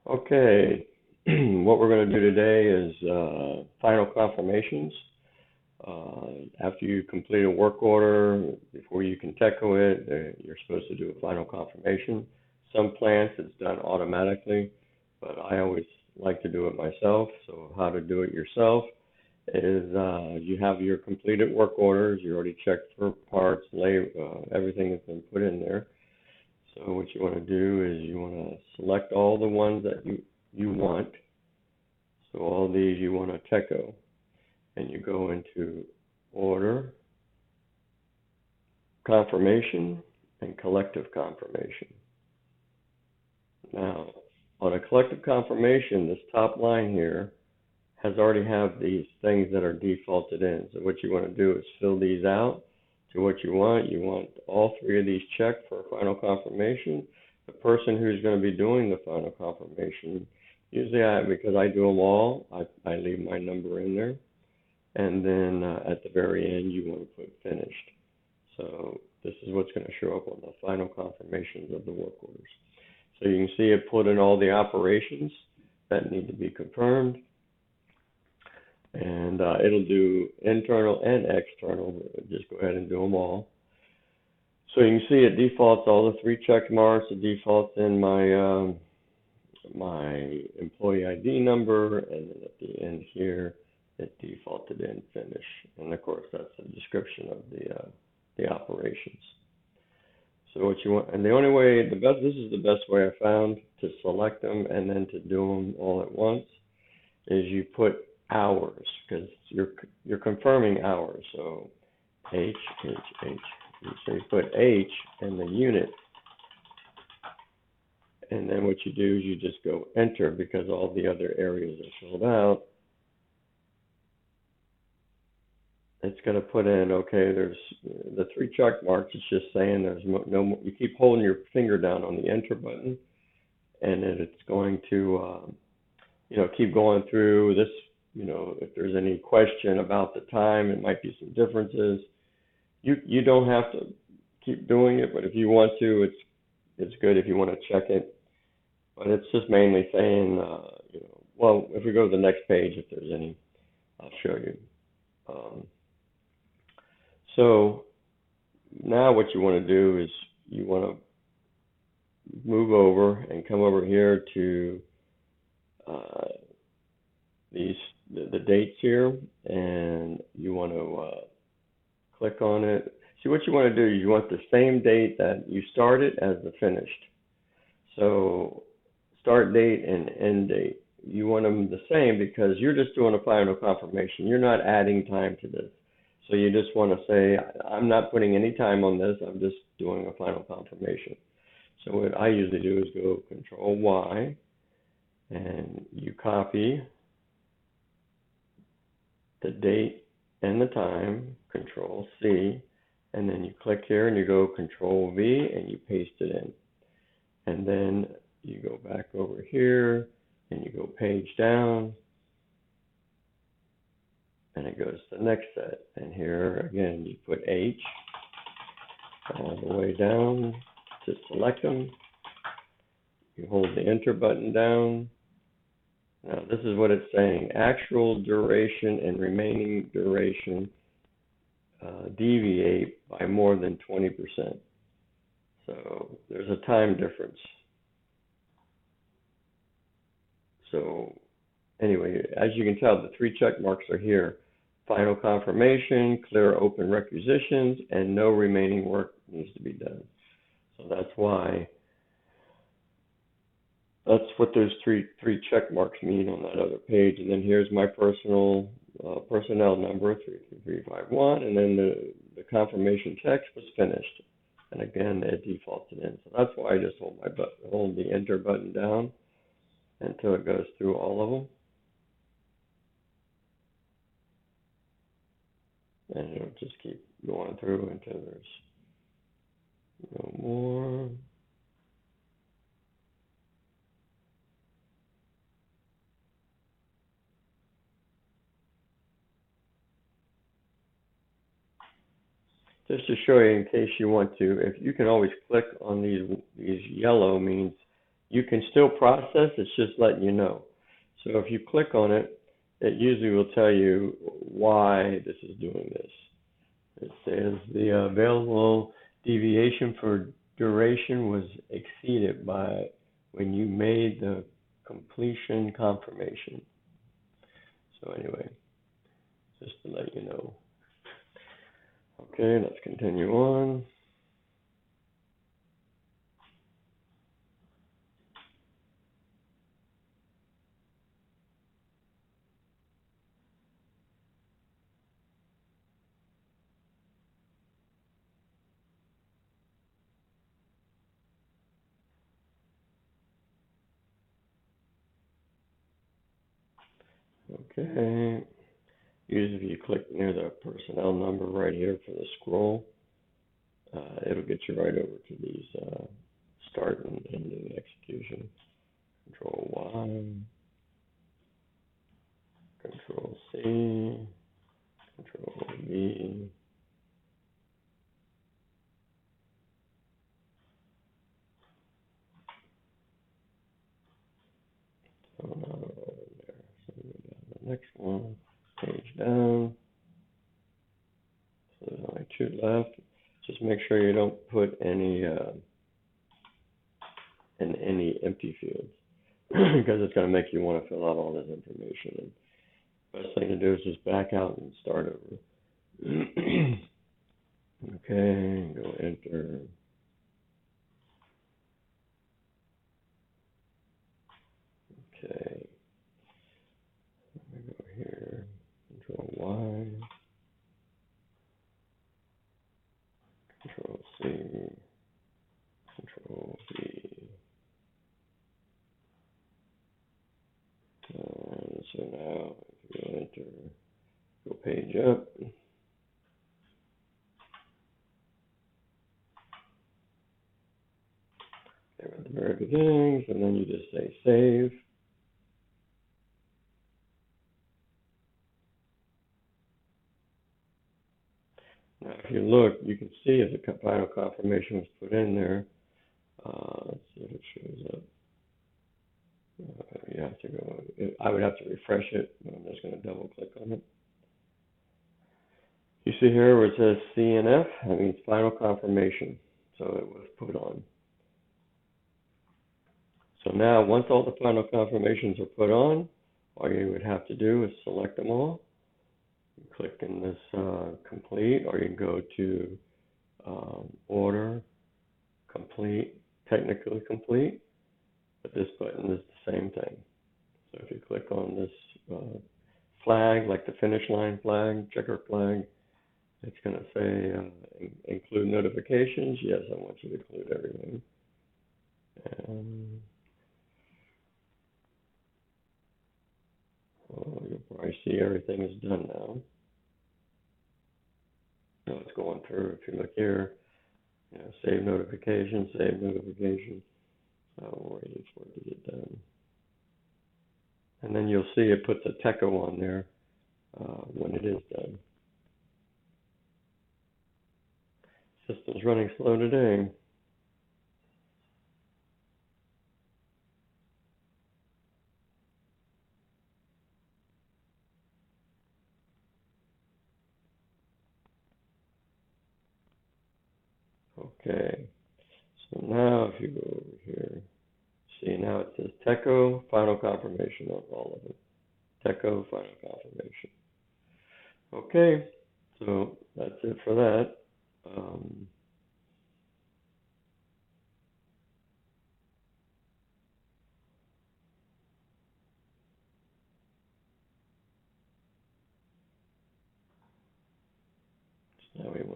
Okay, what we're going to do today is final confirmations. After you complete a work order, before you can TECO it, you're supposed to do a final confirmation. Some plants it's done automatically, but I always like to do it myself. So how to do it yourself is you have your completed work orders. You already checked for parts, everything has been put in there. So what you want to do is you want to select all the ones that you want. So all these you want to TECO, and you go into order, confirmation, and collective confirmation. Now, on a collective confirmation, this top line here has already have these things that are defaulted in. So what you want to do is fill these out to what you want. You want all three of these checked for a final confirmation. The person who's going to be doing the final confirmation, usually because I do them all, I leave my number in there. And then at the very end, you want to put finished. So this is what's going to show up on the final confirmations of the work orders. So you can see it put in all the operations that need to be confirmed. And it'll do internal and external. Just go ahead and do them all. So you can see it defaults all the three check marks. It defaults in my my employee ID number, and then at the end here, it defaulted in finish. And of course, that's a description of the operations. So what you want, and the only way, this is the best way I found to select them and then to do them all at once, is you put hours, because you're confirming hours. So H. So you put H and the unit, and then what you do is you just go enter, because all the other areas are filled out. It's going to put in, okay, there's the three check marks. It's just saying there's no more. You keep holding your finger down on the enter button, and then it's going to, keep going through this. If there's any question about the time, it might be some differences. You don't have to keep doing it, but if you want to, it's good if you want to check it. But it's just mainly saying, well, if we go to the next page, if there's any, I'll show you. So now what you want to do is you want to move over and come over here to the dates here, and you want to click on it. See, what you want to do is you want the same date that you started as the finished. So start date and end date, you want them the same, because you're just doing a final confirmation. You're not adding time to this. So you just want to say, I'm not putting any time on this. I'm just doing a final confirmation. So what I usually do is go Control Y, and you copy the date and the time, Control C, and then you click here and you go Control V and you paste it in. And then you go back over here and you go page down, and it goes to the next set. And here again, you put H all the way down to select them. You hold the enter button down. Now this is what it's saying: actual duration and remaining duration deviate by more than 20%. So there's a time difference. So anyway, as you can tell, the three check marks are here: final confirmation, clear open requisitions, and no remaining work needs to be done. So that's what those three check marks mean on that other page. And then here's my personnel number 33351, and then the confirmation text was finished. And again, it defaulted in. So that's why I just hold the enter button down until it goes through all of them. And it'll just keep going through until there's no more. Just to show you, in case you want to, if you can always click on these yellow, means You can still process, it's just letting you know. So if you click on it, it usually will tell you why this is doing this. It says the available deviation for duration was exceeded by when you made the completion confirmation. So anyway, just to let you know. Okay, let's continue on. Okay, usually if you click near the personnel number right here for the scroll, it'll get you right over to these start and ending execution. Control Y, Control C, Control V. So now they're all in there. So we go down to the next one, page down. So there's only 2 left. Just make sure you don't put any in any empty fields because it's going to make you want to fill out all this information. And best thing to do is just back out and start over. Okay, go enter. Okay, let me go here. Control Y, Control C, Control V. And so now, if you go enter, go page up. There at the very beginning, and then you just say save. Now, if you look, you can see if the final confirmation was put in there. Let's see if it shows up. You have to go. I would have to refresh it, but I'm just going to double click on it. You see here where it says CNF, that means final confirmation. So it was put on. So now, once all the final confirmations are put on, all you would have to do is select them all. Click in this complete, or you can go to order, complete, technically complete, but this button is the same thing. So if you click on this flag, like the finish line flag, checker flag, it's going to say include notifications. Yes, I want you to include everything. And you'll probably see everything is done now. So it's going through. If you look here, save notification, save notification. I'll wait for it to get done. And then you'll see it puts a techo on there when it is done. System's running slow today. Okay. So now if you go over here, see now it says techo, final confirmation on all of them. Techo, final confirmation. Okay. So that's it for that. Now we want